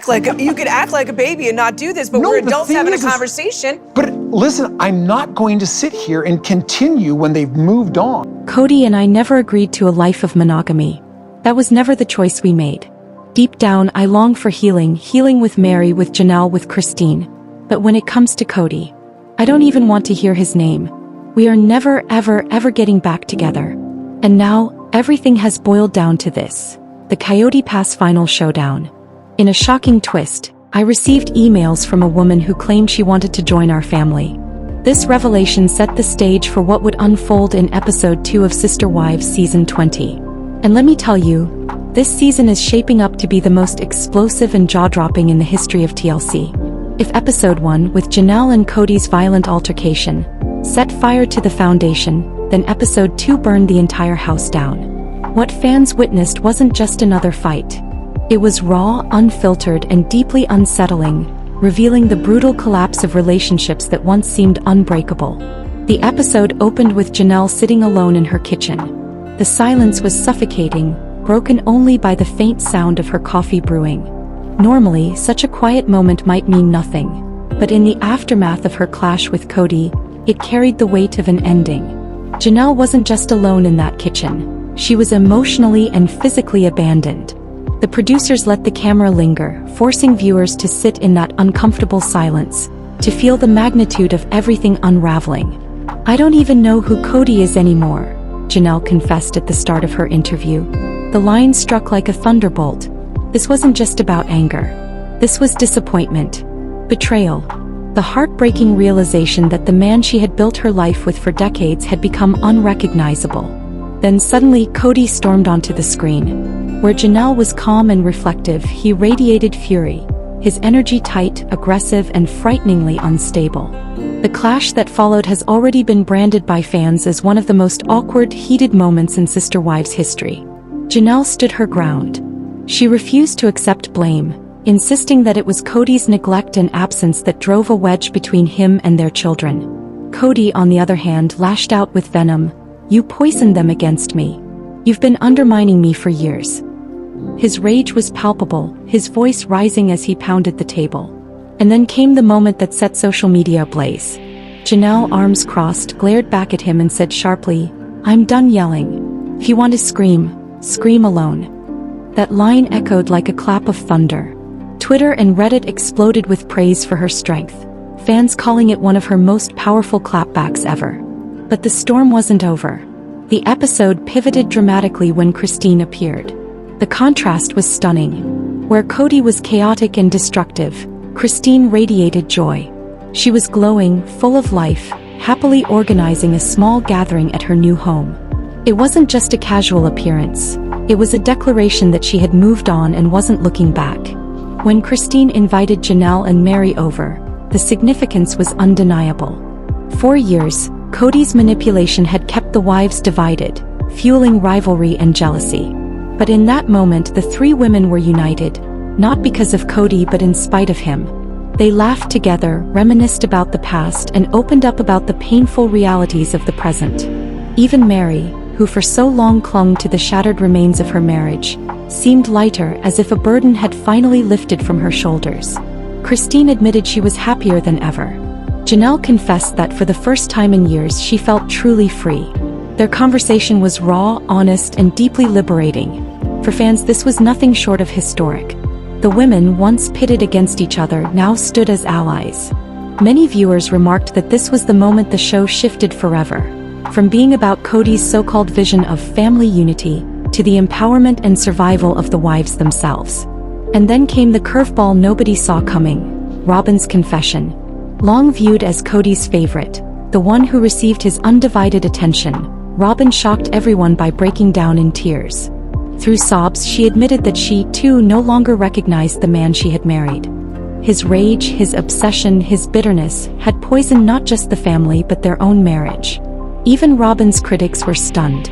You could act like a baby and not do this, but we're adults having a conversation. But listen, I'm not going to sit here and continue when they've moved on. Kody and I never agreed to a life of monogamy. That was never the choice we made. Deep down, I long for healing with Meri, with Janelle, with Christine. But when it comes to Kody, I don't even want to hear his name. We are never, ever getting back together. And now, everything has boiled down to this: the Coyote Pass final showdown. In a shocking twist, I received emails from a woman who claimed she wanted to join our family. This revelation set the stage for what would unfold in episode 2 of Sister Wives season 20. And let me tell you, this season is shaping up to be the most explosive and jaw-dropping in the history of TLC. If episode 1, with Janelle and Kody's violent altercation, set fire to the foundation, then episode 2 burned the entire house down. What fans witnessed wasn't just another fight. It was raw, unfiltered, and deeply unsettling, revealing the brutal collapse of relationships that once seemed unbreakable. The episode opened with Janelle sitting alone in her kitchen. The silence was suffocating, broken only by the faint sound of her coffee brewing. Normally, such a quiet moment might mean nothing, but in the aftermath of her clash with Kody, it carried the weight of an ending. Janelle wasn't just alone in that kitchen. She was emotionally and physically abandoned. The producers let the camera linger, forcing viewers to sit in that uncomfortable silence, to feel the magnitude of everything unraveling. "I don't even know who Kody is anymore," Janelle confessed at the start of her interview. The line struck like a thunderbolt. This wasn't just about anger. This was disappointment, betrayal, the heartbreaking realization that the man she had built her life with for decades had become unrecognizable. Then suddenly Kody stormed onto the screen. Where Janelle was calm and reflective, he radiated fury, his energy tight, aggressive, and frighteningly unstable. The clash that followed has already been branded by fans as one of the most awkward, heated moments in Sister Wives history. Janelle stood her ground. She refused to accept blame, insisting that it was Kody's neglect and absence that drove a wedge between him and their children. Kody, on the other hand, lashed out with venom. "You poisoned them against me. You've been undermining me for years." His rage was palpable, his voice rising as he pounded the table. And then came the moment that set social media ablaze. Janelle, arms crossed, glared back at him and said sharply, "I'm done yelling. If you want to scream, scream alone." That line echoed like a clap of thunder. Twitter and Reddit exploded with praise for her strength, fans calling it one of her most powerful clapbacks ever. But the storm wasn't over. The episode pivoted dramatically when Christine appeared. The contrast was stunning. Where Kody was chaotic and destructive, Christine radiated joy. She was glowing, full of life, happily organizing a small gathering at her new home. It wasn't just a casual appearance. It was a declaration that she had moved on and wasn't looking back. When Christine invited Janelle and Meri over, the significance was undeniable. For years, Kody's manipulation had kept the wives divided, fueling rivalry and jealousy. But in that moment, the three women were united, not because of Kody but in spite of him. They laughed together, reminisced about the past, and opened up about the painful realities of the present. Even Meri, who for so long clung to the shattered remains of her marriage, seemed lighter, as if a burden had finally lifted from her shoulders. Christine admitted she was happier than ever. Janelle confessed that for the first time in years she felt truly free. Their conversation was raw, honest, and deeply liberating. For fans, this was nothing short of historic. The women, once pitted against each other, now stood as allies. Many viewers remarked that this was the moment the show shifted forever. From being about Kody's so-called vision of family unity, to the empowerment and survival of the wives themselves. And then came the curveball nobody saw coming: Robyn's confession. Long viewed as Kody's favorite, the one who received his undivided attention, Robyn shocked everyone by breaking down in tears. Through sobs, she admitted that she, too, no longer recognized the man she had married. His rage, his obsession, his bitterness had poisoned not just the family but their own marriage. Even Robyn's critics were stunned.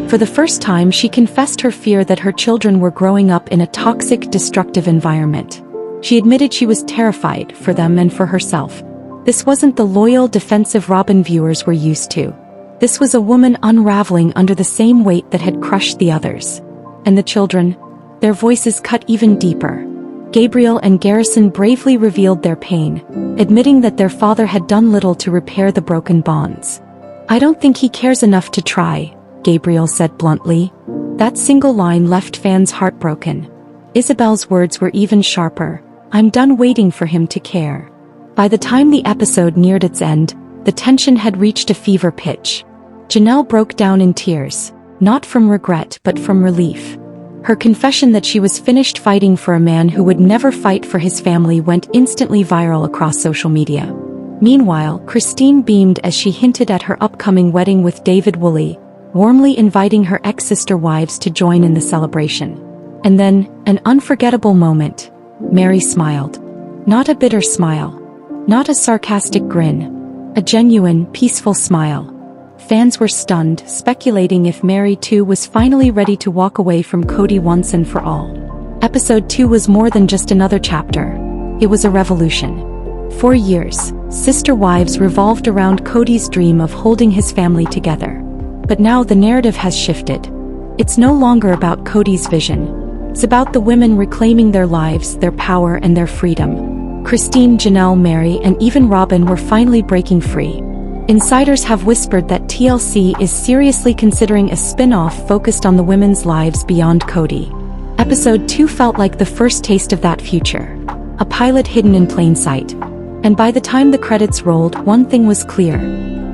For the first time, she confessed her fear that her children were growing up in a toxic, destructive environment. She admitted she was terrified for them and for herself. This wasn't the loyal, defensive Robyn viewers were used to. This was a woman unraveling under the same weight that had crushed the others. And the children, their voices cut even deeper. Gabriel and Garrison bravely revealed their pain, admitting that their father had done little to repair the broken bonds. "I don't think he cares enough to try," Gabriel said bluntly. That single line left fans heartbroken. Isabel's words were even sharper. "I'm done waiting for him to care." By the time the episode neared its end, the tension had reached a fever pitch. Janelle broke down in tears, not from regret but from relief. Her confession that she was finished fighting for a man who would never fight for his family went instantly viral across social media. Meanwhile, Christine beamed as she hinted at her upcoming wedding with David Woolley, warmly inviting her ex-sister wives to join in the celebration. And then, an unforgettable moment. Meri smiled. Not a bitter smile. Not a sarcastic grin. A genuine, peaceful smile. Fans were stunned, speculating if Meri too was finally ready to walk away from Kody once and for all. Episode 2 was more than just another chapter. It was a revolution. For years, sister wives revolved around Kody's dream of holding his family together. But now the narrative has shifted. It's no longer about Kody's vision. It's about the women reclaiming their lives, their power, and their freedom. Christine, Janelle, Meri, and even Robyn were finally breaking free. Insiders have whispered that TLC is seriously considering a spin-off focused on the women's lives beyond Kody. Episode 2 felt like the first taste of that future. A pilot hidden in plain sight. And by the time the credits rolled, one thing was clear.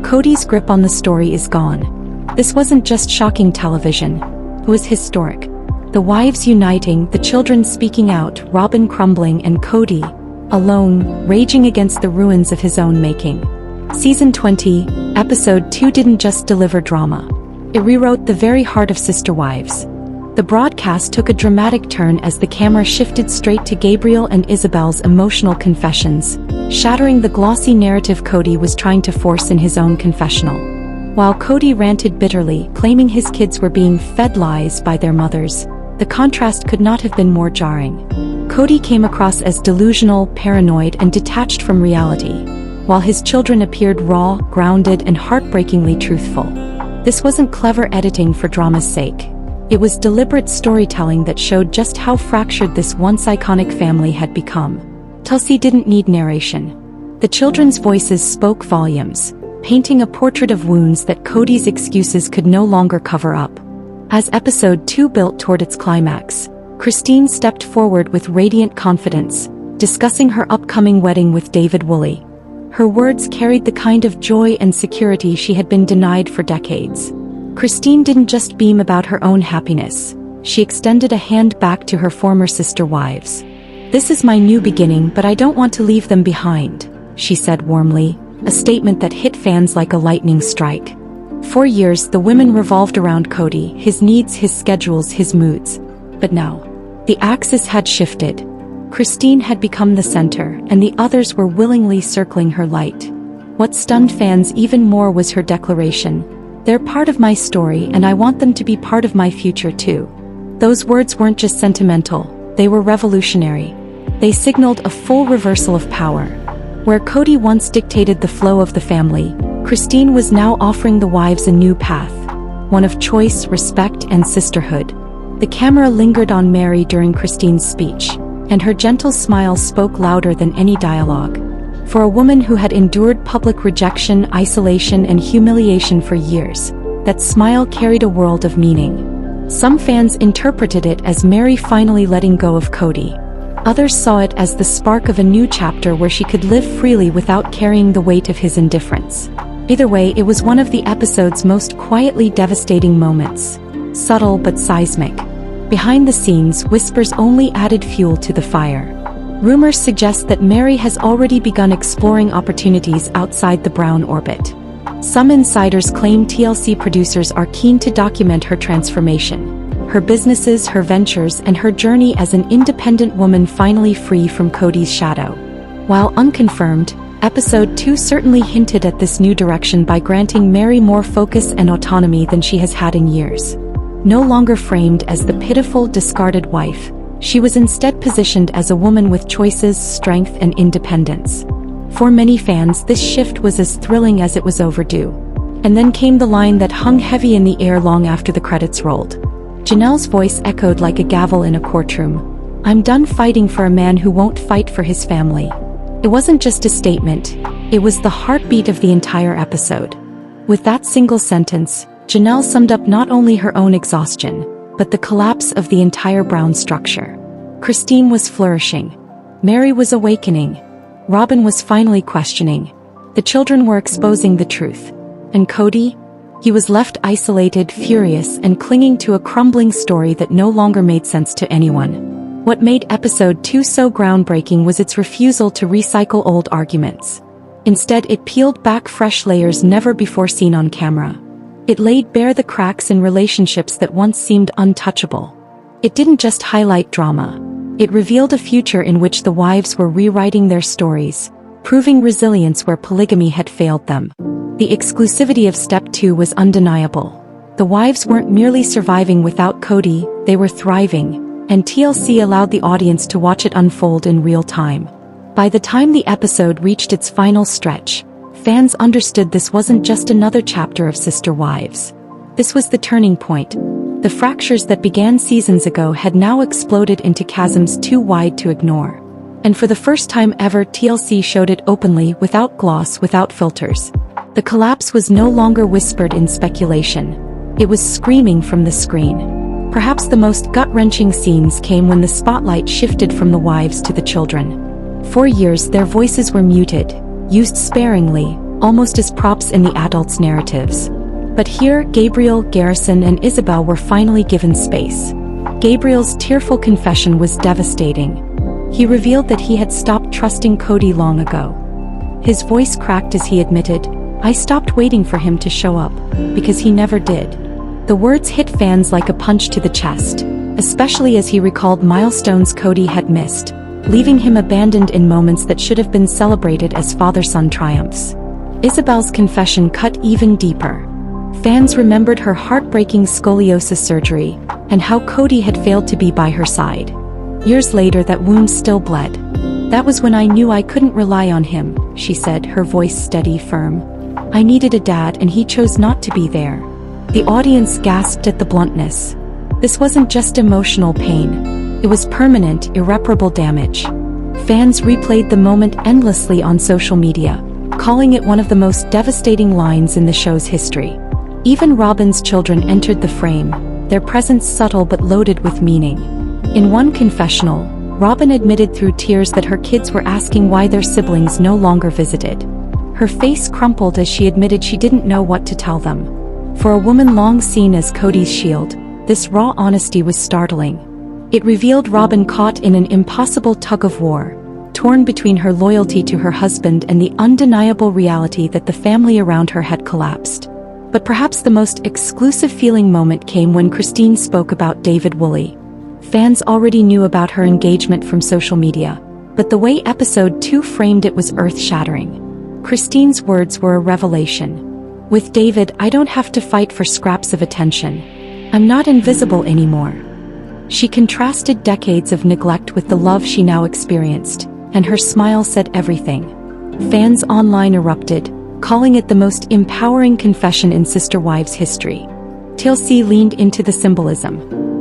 Kody's grip on the story is gone. This wasn't just shocking television. It was historic. The wives uniting, the children speaking out, Robyn crumbling, and Kody, alone, raging against the ruins of his own making. Season 20, Episode 2 didn't just deliver drama. It rewrote the very heart of Sister Wives. The broadcast took a dramatic turn as the camera shifted straight to Gabriel and Isabel's emotional confessions, shattering the glossy narrative Kody was trying to force in his own confessional. While Kody ranted bitterly, claiming his kids were being fed lies by their mothers, the contrast could not have been more jarring. Kody came across as delusional, paranoid, and detached from reality, while his children appeared raw, grounded, and heartbreakingly truthful. This wasn't clever editing for drama's sake. It was deliberate storytelling that showed just how fractured this once iconic family had become. TLC didn't need narration. The children's voices spoke volumes, painting a portrait of wounds that Kody's excuses could no longer cover up. As Episode 2 built toward its climax, Christine stepped forward with radiant confidence, discussing her upcoming wedding with David Woolley. Her words carried the kind of joy and security she had been denied for decades. Christine didn't just beam about her own happiness. She extended a hand back to her former sister wives. "This is my new beginning, but I don't want to leave them behind," she said warmly, a statement that hit fans like a lightning strike. For years, the women revolved around Kody, his needs, his schedules, his moods. But now, the axis had shifted. Christine had become the center, and the others were willingly circling her light. What stunned fans even more was her declaration: "They're part of my story, and I want them to be part of my future too." Those words weren't just sentimental, they were revolutionary. They signaled a full reversal of power. Where Kody once dictated the flow of the family, Christine was now offering the wives a new path, one of choice, respect, and sisterhood. The camera lingered on Meri during Christine's speech, and her gentle smile spoke louder than any dialogue. For a woman who had endured public rejection, isolation, and humiliation for years, that smile carried a world of meaning. Some fans interpreted it as Meri finally letting go of Kody. Others saw it as the spark of a new chapter where she could live freely without carrying the weight of his indifference. Either way, it was one of the episode's most quietly devastating moments. Subtle but seismic. Behind the scenes, whispers only added fuel to the fire. Rumors suggest that Meri has already begun exploring opportunities outside the brown orbit. Some insiders claim TLC producers are keen to document her transformation. Her businesses, her ventures, and her journey as an independent woman finally free from Kody's shadow. While unconfirmed, Episode 2 certainly hinted at this new direction by granting Meri more focus and autonomy than she has had in years. No longer framed as the pitiful, discarded wife, she was instead positioned as a woman with choices, strength, and independence. For many fans, this shift was as thrilling as it was overdue. And then came the line that hung heavy in the air long after the credits rolled. Janelle's voice echoed like a gavel in a courtroom. "I'm done fighting for a man who won't fight for his family." It wasn't just a statement, it was the heartbeat of the entire episode. With that single sentence, Janelle summed up not only her own exhaustion, but the collapse of the entire Brown structure. Christine was flourishing. Meri was awakening. Robyn was finally questioning. The children were exposing the truth. And Kody? He was left isolated, furious, and clinging to a crumbling story that no longer made sense to anyone. What made episode 2 so groundbreaking was its refusal to recycle old arguments. Instead, it peeled back fresh layers never before seen on camera. It laid bare the cracks in relationships that once seemed untouchable. It didn't just highlight drama. It revealed a future in which the wives were rewriting their stories, proving resilience where polygamy had failed them. The exclusivity of Step 2 was undeniable. The wives weren't merely surviving without Kody, they were thriving, and TLC allowed the audience to watch it unfold in real time. By the time the episode reached its final stretch, fans understood this wasn't just another chapter of Sister Wives. This was the turning point. The fractures that began seasons ago had now exploded into chasms too wide to ignore. And for the first time ever, TLC showed it openly, without gloss, without filters. The collapse was no longer whispered in speculation. It was screaming from the screen. Perhaps the most gut-wrenching scenes came when the spotlight shifted from the wives to the children. For years, their voices were muted, used sparingly, almost as props in the adults' narratives. But here, Gabriel, Garrison, and Isabel were finally given space. Gabriel's tearful confession was devastating. He revealed that he had stopped trusting Kody long ago. His voice cracked as he admitted, "I stopped waiting for him to show up, because he never did." The words hit fans like a punch to the chest, especially as he recalled milestones Kody had missed, leaving him abandoned in moments that should have been celebrated as father-son triumphs. Isabel's confession cut even deeper. Fans remembered her heartbreaking scoliosis surgery, and how Kody had failed to be by her side. Years later, that wound still bled. "That was when I knew I couldn't rely on him," she said, her voice steady, firm. "I needed a dad and he chose not to be there." The audience gasped at the bluntness. This wasn't just emotional pain. It was permanent, irreparable damage. Fans replayed the moment endlessly on social media, calling it one of the most devastating lines in the show's history. Even Robyn's children entered the frame, their presence subtle but loaded with meaning. In one confessional, Robyn admitted through tears that her kids were asking why their siblings no longer visited. Her face crumpled as she admitted she didn't know what to tell them. For a woman long seen as Kody's shield, this raw honesty was startling. It revealed Robyn caught in an impossible tug-of-war, torn between her loyalty to her husband and the undeniable reality that the family around her had collapsed. But perhaps the most exclusive feeling moment came when Christine spoke about David Woolley. Fans already knew about her engagement from social media, but the way episode 2 framed it was earth-shattering. Christine's words were a revelation. "With David, I don't have to fight for scraps of attention. I'm not invisible anymore." She contrasted decades of neglect with the love she now experienced, and her smile said everything. Fans online erupted, calling it the most empowering confession in Sister Wives history. TLC leaned into the symbolism.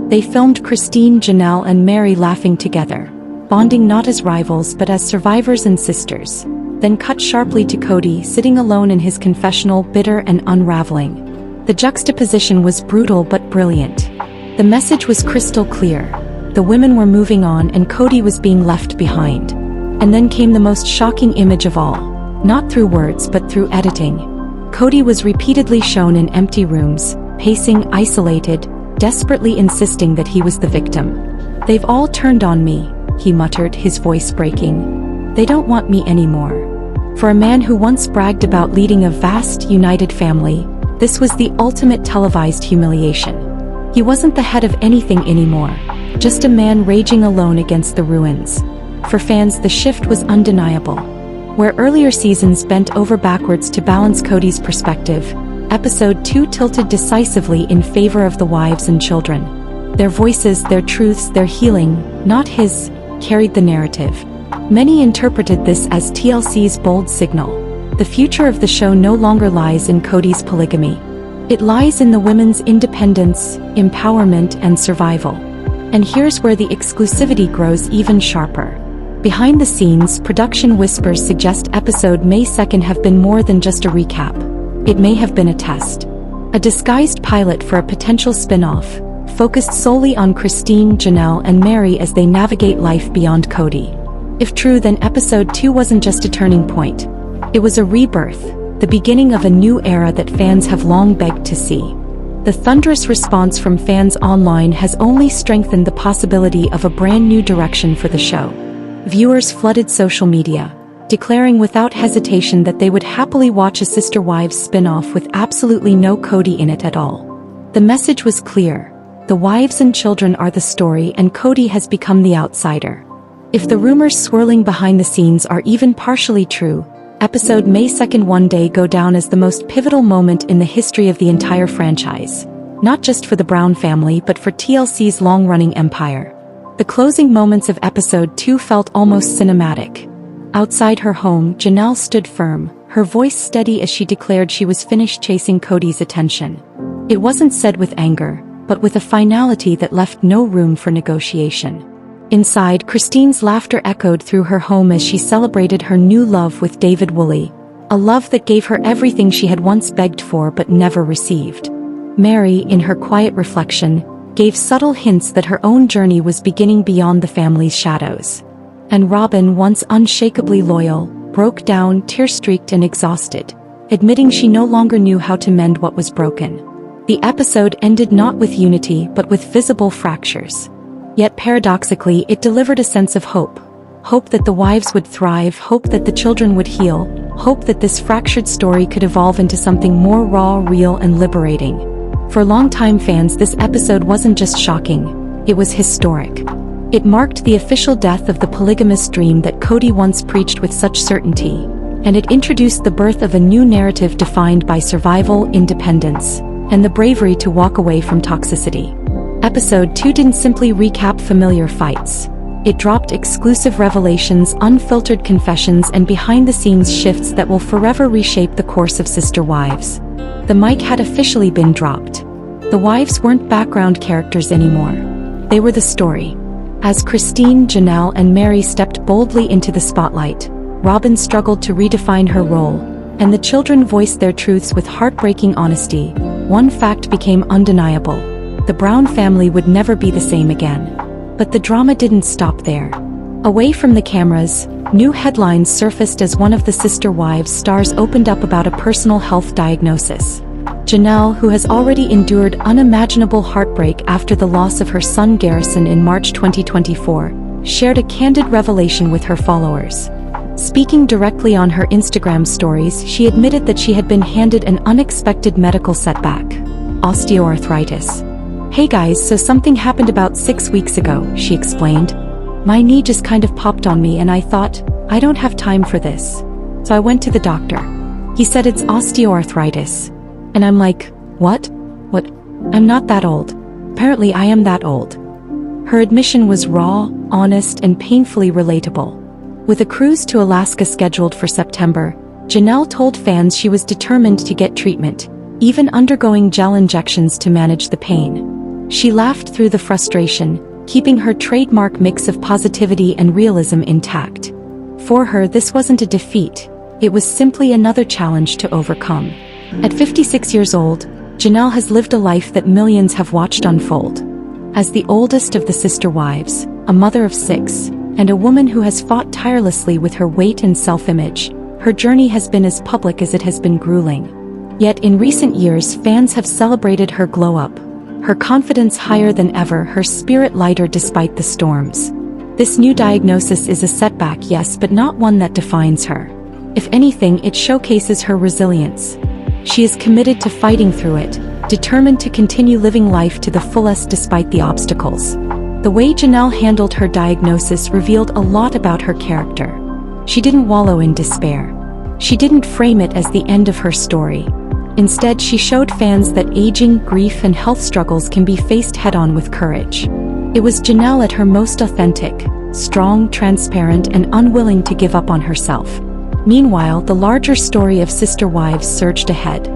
They filmed Christine, Janelle, and Meri laughing together, bonding not as rivals but as survivors and sisters. Then cut sharply to Kody, sitting alone in his confessional, bitter and unraveling. The juxtaposition was brutal but brilliant. The message was crystal clear. The women were moving on and Kody was being left behind. And then came the most shocking image of all. Not through words but through editing. Kody was repeatedly shown in empty rooms, pacing, isolated, desperately insisting that he was the victim. "They've all turned on me," he muttered, his voice breaking. "They don't want me anymore." For a man who once bragged about leading a vast, united family, this was the ultimate televised humiliation. He wasn't the head of anything anymore, just a man raging alone against the ruins. For fans, the shift was undeniable. Where earlier seasons bent over backwards to balance Kody's perspective, episode 2 tilted decisively in favor of the wives and children. Their voices, their truths, their healing, not his, carried the narrative. Many interpreted this as TLC's bold signal. The future of the show no longer lies in Kody's polygamy. It lies in the women's independence, empowerment, and survival. And here's where the exclusivity grows even sharper. Behind the scenes, production whispers suggest episode May 2nd have been more than just a recap. It may have been a test. A disguised pilot for a potential spin-off, focused solely on Christine, Janelle, and Meri as they navigate life beyond Kody. If true, then episode 2 wasn't just a turning point. It was a rebirth, the beginning of a new era that fans have long begged to see. The thunderous response from fans online has only strengthened the possibility of a brand new direction for the show. Viewers flooded social media, declaring without hesitation that they would happily watch a Sister Wives spin-off with absolutely no Kody in it at all. The message was clear: the wives and children are the story, and Kody has become the outsider. If the rumors swirling behind the scenes are even partially true, episode May 2nd one day go down as the most pivotal moment in the history of the entire franchise. Not just for the Brown family, but for TLC's long-running empire. The closing moments of episode 2 felt almost cinematic. Outside her home, Janelle stood firm, her voice steady as she declared she was finished chasing Kody's attention. It wasn't said with anger, but with a finality that left no room for negotiation. Inside, Christine's laughter echoed through her home as she celebrated her new love with David Woolley, a love that gave her everything she had once begged for but never received. Meri, in her quiet reflection, gave subtle hints that her own journey was beginning beyond the family's shadows. And Robyn, once unshakably loyal, broke down, tear-streaked and exhausted, admitting she no longer knew how to mend what was broken. The episode ended not with unity but with visible fractures. Yet paradoxically, it delivered a sense of hope. Hope that the wives would thrive, hope that the children would heal, hope that this fractured story could evolve into something more raw, real, and liberating. For longtime fans, this episode wasn't just shocking, it was historic. It marked the official death of the polygamous dream that Kody once preached with such certainty, and it introduced the birth of a new narrative defined by survival, independence, and the bravery to walk away from toxicity. Episode 2 didn't simply recap familiar fights. It dropped exclusive revelations, unfiltered confessions, and behind-the-scenes shifts that will forever reshape the course of Sister Wives. The mic had officially been dropped. The wives weren't background characters anymore. They were the story. As Christine, Janelle, and Meri stepped boldly into the spotlight, Robyn struggled to redefine her role, and the children voiced their truths with heartbreaking honesty. One fact became undeniable: the Brown family would never be the same again. But the drama didn't stop there. Away from the cameras, new headlines surfaced as one of the Sister Wives stars opened up about a personal health diagnosis. Janelle, who has already endured unimaginable heartbreak after the loss of her son Garrison in March 2024, shared a candid revelation with her followers. Speaking directly on her Instagram stories, she admitted that she had been handed an unexpected medical setback: osteoarthritis. "Hey guys, so something happened about 6 weeks ago," she explained. "My knee just kind of popped on me and I thought, I don't have time for this. So I went to the doctor. He said it's osteoarthritis. And I'm like, what? What? I'm not that old. Apparently I am that old." Her admission was raw, honest, and painfully relatable. With a cruise to Alaska scheduled for September, Janelle told fans she was determined to get treatment, even undergoing gel injections to manage the pain. She laughed through the frustration, keeping her trademark mix of positivity and realism intact. For her, this wasn't a defeat, it was simply another challenge to overcome. At 56 years old, Janelle has lived a life that millions have watched unfold. As the oldest of the Sister Wives, a mother of 6, and a woman who has fought tirelessly with her weight and self-image, her journey has been as public as it has been grueling. Yet in recent years, fans have celebrated her glow-up. Her confidence higher than ever, her spirit lighter despite the storms. This new diagnosis is a setback, yes, but not one that defines her. If anything, it showcases her resilience. She is committed to fighting through it, determined to continue living life to the fullest despite the obstacles. The way Janelle handled her diagnosis revealed a lot about her character. She didn't wallow in despair. She didn't frame it as the end of her story. Instead, she showed fans that aging, grief, and health struggles can be faced head-on with courage. It was Janelle at her most authentic, strong, transparent, and unwilling to give up on herself. Meanwhile, the larger story of Sister Wives surged ahead.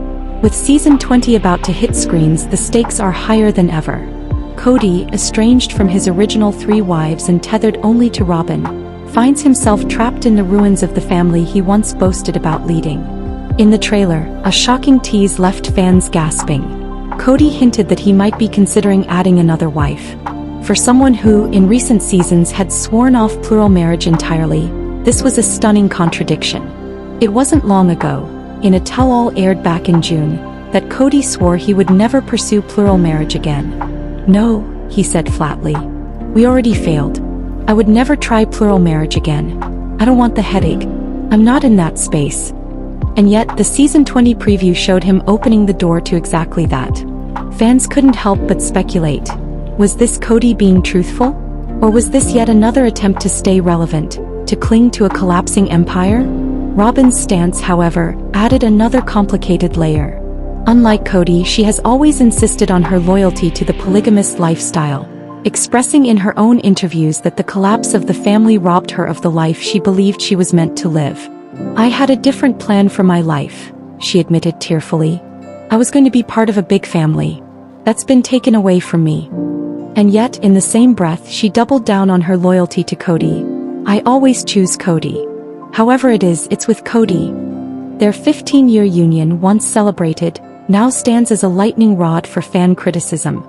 With season 20 about to hit screens, the stakes are higher than ever. Kody, estranged from his original 3 wives and tethered only to Robyn, finds himself trapped in the ruins of the family he once boasted about leading. In the trailer, a shocking tease left fans gasping. Kody hinted that he might be considering adding another wife. For someone who, in recent seasons, had sworn off plural marriage entirely, this was a stunning contradiction. It wasn't long ago, in a tell-all aired back in June, that Kody swore he would never pursue plural marriage again. "No," he said flatly. "We already failed. I would never try plural marriage again. I don't want the headache. I'm not in that space." And yet, the season 20 preview showed him opening the door to exactly that. Fans couldn't help but speculate. Was this Kody being truthful? Or was this yet another attempt to stay relevant, to cling to a collapsing empire? Robyn's stance, however, added another complicated layer. Unlike Kody, she has always insisted on her loyalty to the polygamous lifestyle, expressing in her own interviews that the collapse of the family robbed her of the life she believed she was meant to live. "I had a different plan for my life," she admitted tearfully. "I was going to be part of a big family. That's been taken away from me." And yet, in the same breath, she doubled down on her loyalty to Kody. "I always choose Kody. However it's with Kody." Their 15-year union, once celebrated, now stands as a lightning rod for fan criticism.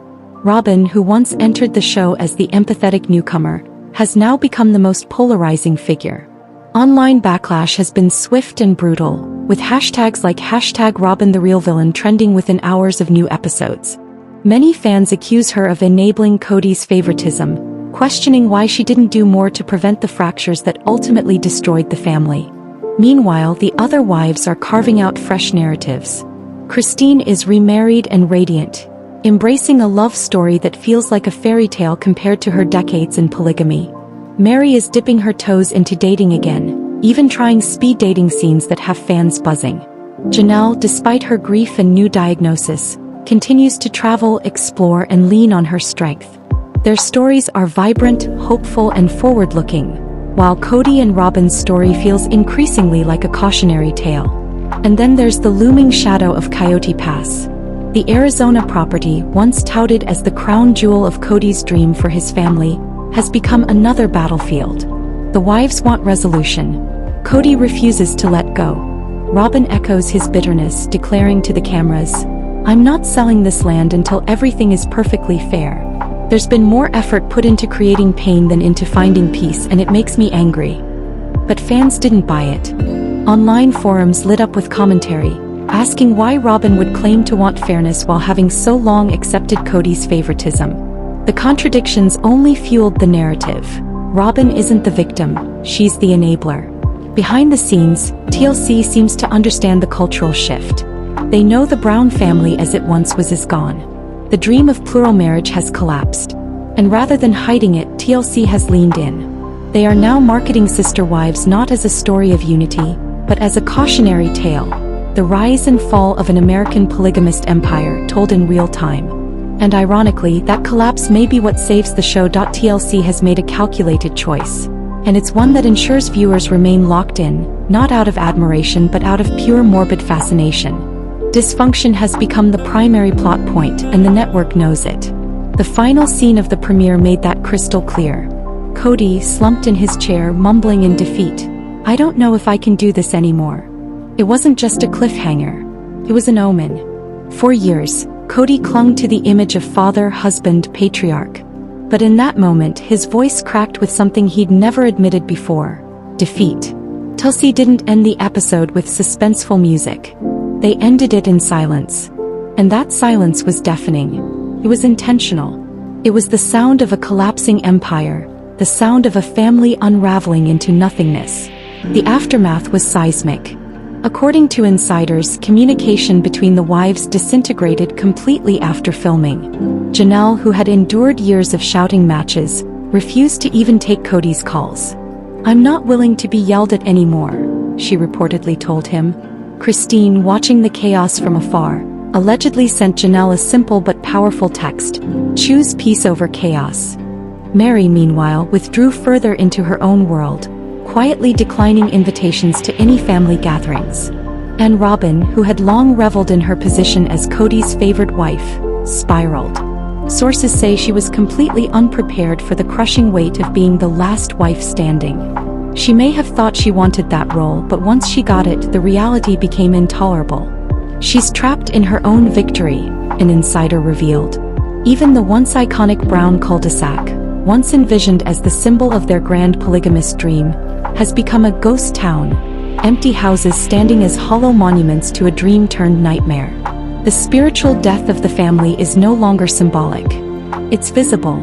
Robyn, who once entered the show as the empathetic newcomer, has now become the most polarizing figure. Online backlash has been swift and brutal, with hashtags like #RobynTheRealVillain trending within hours of new episodes. Many fans accuse her of enabling Kody's favoritism, questioning why she didn't do more to prevent the fractures that ultimately destroyed the family. Meanwhile, the other wives are carving out fresh narratives. Christine is remarried and radiant, embracing a love story that feels like a fairy tale compared to her decades in polygamy. Meri is dipping her toes into dating again, even trying speed dating scenes that have fans buzzing. Janelle, despite her grief and new diagnosis, continues to travel, explore, and lean on her strength. Their stories are vibrant, hopeful, and forward-looking, while Kody and Robyn's story feels increasingly like a cautionary tale. And then there's the looming shadow of Coyote Pass. The Arizona property, once touted as the crown jewel of Kody's dream for his family, has become another battlefield. The wives want resolution. Kody refuses to let go. Robyn echoes his bitterness, declaring to the cameras, "I'm not selling this land until everything is perfectly fair." There's been more effort put into creating pain than into finding peace, and it makes me angry. But fans didn't buy it. Online forums lit up with commentary, asking why Robyn would claim to want fairness while having so long accepted Kody's favoritism. The contradictions only fueled the narrative. Robyn isn't the victim, she's the enabler. Behind the scenes, TLC seems to understand the cultural shift. They know the Brown family as it once was is gone. The dream of plural marriage has collapsed. And rather than hiding it, TLC has leaned in. They are now marketing Sister Wives not as a story of unity, but as a cautionary tale. The rise and fall of an American polygamist empire told in real time. And ironically, that collapse may be what saves the show. TLC has made a calculated choice. And it's one that ensures viewers remain locked in, not out of admiration but out of pure morbid fascination. Dysfunction has become the primary plot point, and the network knows it. The final scene of the premiere made that crystal clear. Kody, slumped in his chair, mumbling in defeat, "I don't know if I can do this anymore." It wasn't just a cliffhanger. It was an omen. For years, Kody clung to the image of father, husband, patriarch. But in that moment, his voice cracked with something he'd never admitted before: defeat. TLC didn't end the episode with suspenseful music. They ended it in silence. And that silence was deafening. It was intentional. It was the sound of a collapsing empire, the sound of a family unraveling into nothingness. The aftermath was seismic. According to insiders, communication between the wives disintegrated completely after filming. Janelle, who had endured years of shouting matches, refused to even take Kody's calls. "I'm not willing to be yelled at anymore," she reportedly told him. Christine, watching the chaos from afar, allegedly sent Janelle a simple but powerful text: "Choose peace over chaos." Meri, meanwhile, withdrew further into her own world, quietly declining invitations to any family gatherings. And Robyn, who had long reveled in her position as Kody's favored wife, spiraled. Sources say she was completely unprepared for the crushing weight of being the last wife standing. She may have thought she wanted that role, but once she got it, the reality became intolerable. She's trapped in her own victory, an insider revealed. Even the once iconic brown cul-de-sac, once envisioned as the symbol of their grand polygamous dream, has become a ghost town, empty houses standing as hollow monuments to a dream turned nightmare. The spiritual death of the family is no longer symbolic. It's visible,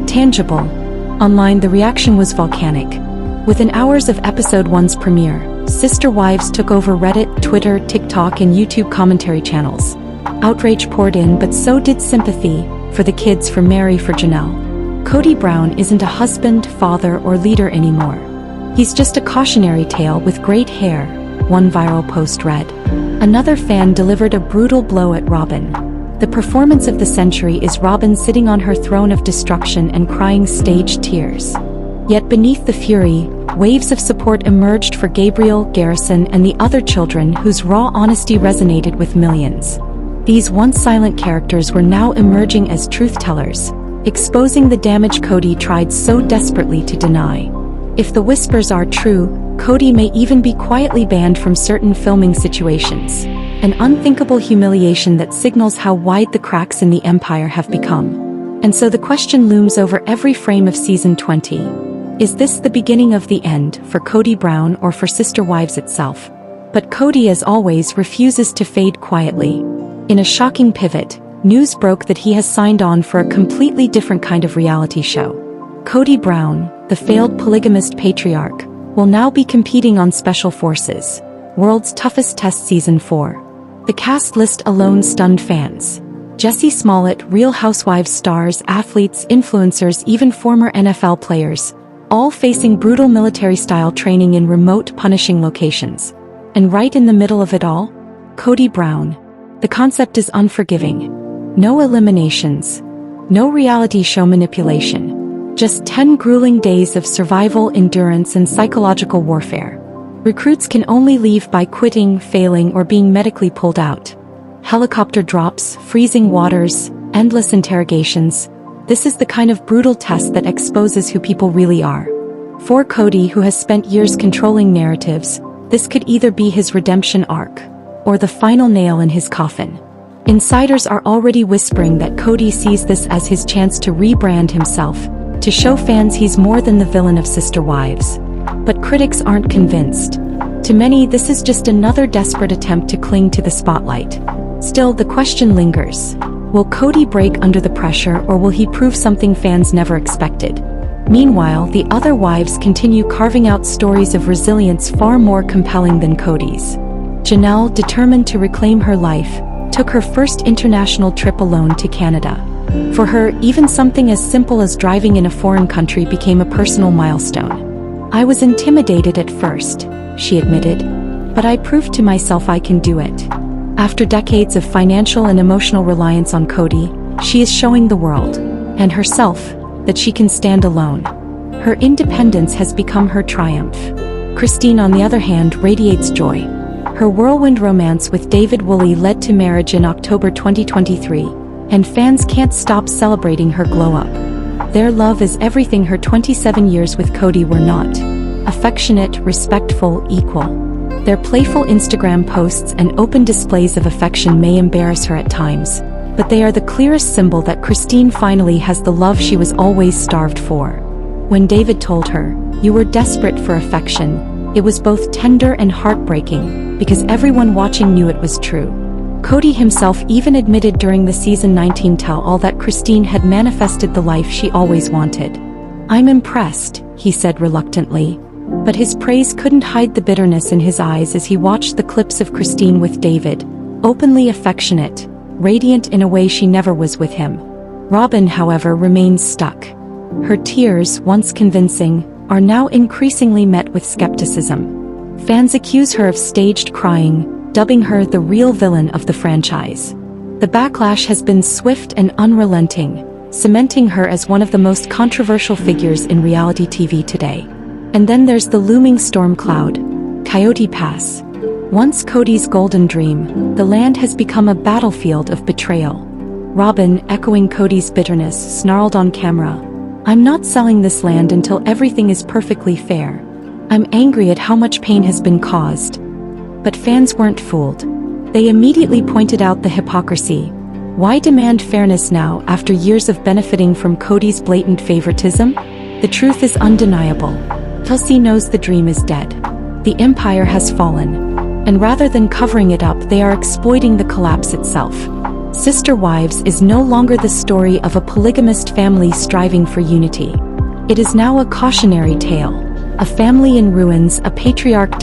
tangible. Online, the reaction was volcanic. Within hours of episode 1's premiere, sister wives took over Reddit, Twitter, TikTok, and YouTube commentary channels. Outrage poured in, but so did sympathy for the kids, for Meri, for Janelle. Kody Brown isn't a husband, father, or leader anymore. He's just a cautionary tale with great hair, one viral post read. Another fan delivered a brutal blow at Robyn. The performance of the century is Robyn sitting on her throne of destruction and crying staged tears. Yet beneath the fury, waves of support emerged for Gabriel, Garrison, and the other children whose raw honesty resonated with millions. These once silent characters were now emerging as truth-tellers, exposing the damage Kody tried so desperately to deny. If the whispers are true, Kody may even be quietly banned from certain filming situations. An unthinkable humiliation that signals how wide the cracks in the empire have become. And so the question looms over every frame of season 20. Is this the beginning of the end for Kody Brown or for Sister Wives itself? But Kody, as always, refuses to fade quietly. In a shocking pivot, news broke that he has signed on for a completely different kind of reality show. Kody Brown, the failed polygamist patriarch, will now be competing on Special Forces, World's Toughest Test Season 4. The cast list alone stunned fans. Jussie Smollett, Real Housewives stars, athletes, influencers, even former NFL players, all facing brutal military-style training in remote, punishing locations. And right in the middle of it all, Kody Brown. The concept is unforgiving. No eliminations. No reality show manipulation. Just 10 grueling days of survival, endurance, and psychological warfare. Recruits can only leave by quitting, failing, or being medically pulled out. Helicopter drops, freezing waters, endless interrogations. This is the kind of brutal test that exposes who people really are. For Kody, who has spent years controlling narratives, this could either be his redemption arc, or the final nail in his coffin. Insiders are already whispering that Kody sees this as his chance to rebrand himself, to show fans he's more than the villain of Sister Wives. But critics aren't convinced. To many, this is just another desperate attempt to cling to the spotlight. Still, the question lingers. Will Kody break under the pressure, or will he prove something fans never expected? Meanwhile, the other wives continue carving out stories of resilience far more compelling than Kody's. Janelle, determined to reclaim her life, took her first international trip alone to Canada. For her, even something as simple as driving in a foreign country became a personal milestone. "I was intimidated at first," she admitted, "but I proved to myself I can do it." After decades of financial and emotional reliance on Kody, she is showing the world, and herself, that she can stand alone. Her independence has become her triumph. Christine, on the other hand, radiates joy. Her whirlwind romance with David Woolley led to marriage in October 2023, and fans can't stop celebrating her glow-up. Their love is everything her 27 years with Kody were not. Affectionate, respectful, equal. Their playful Instagram posts and open displays of affection may embarrass her at times, but they are the clearest symbol that Christine finally has the love she was always starved for. When David told her, "You were desperate for affection," it was both tender and heartbreaking, because everyone watching knew it was true. Kody himself even admitted during the season 19 tell-all that Christine had manifested the life she always wanted. "I'm impressed," he said reluctantly. But his praise couldn't hide the bitterness in his eyes as he watched the clips of Christine with David, openly affectionate, radiant in a way she never was with him. Robyn, however, remains stuck. Her tears, once convincing, are now increasingly met with skepticism. Fans accuse her of staged crying, dubbing her the real villain of the franchise. The backlash has been swift and unrelenting, cementing her as one of the most controversial figures in reality TV today. And then there's the looming storm cloud, Coyote Pass. Once Kody's golden dream, the land has become a battlefield of betrayal. Robyn, echoing Kody's bitterness, snarled on camera. I'm not selling this land until everything is perfectly fair. I'm angry at how much pain has been caused. But fans weren't fooled. They immediately pointed out the hypocrisy. Why demand fairness now after years of benefiting from Kody's blatant favoritism? The truth is undeniable. Kelsey knows the dream is dead. The empire has fallen. And rather than covering it up, they are exploiting the collapse itself. Sister Wives is no longer the story of a polygamist family striving for unity. It is now a cautionary tale. A family in ruins, a patriarch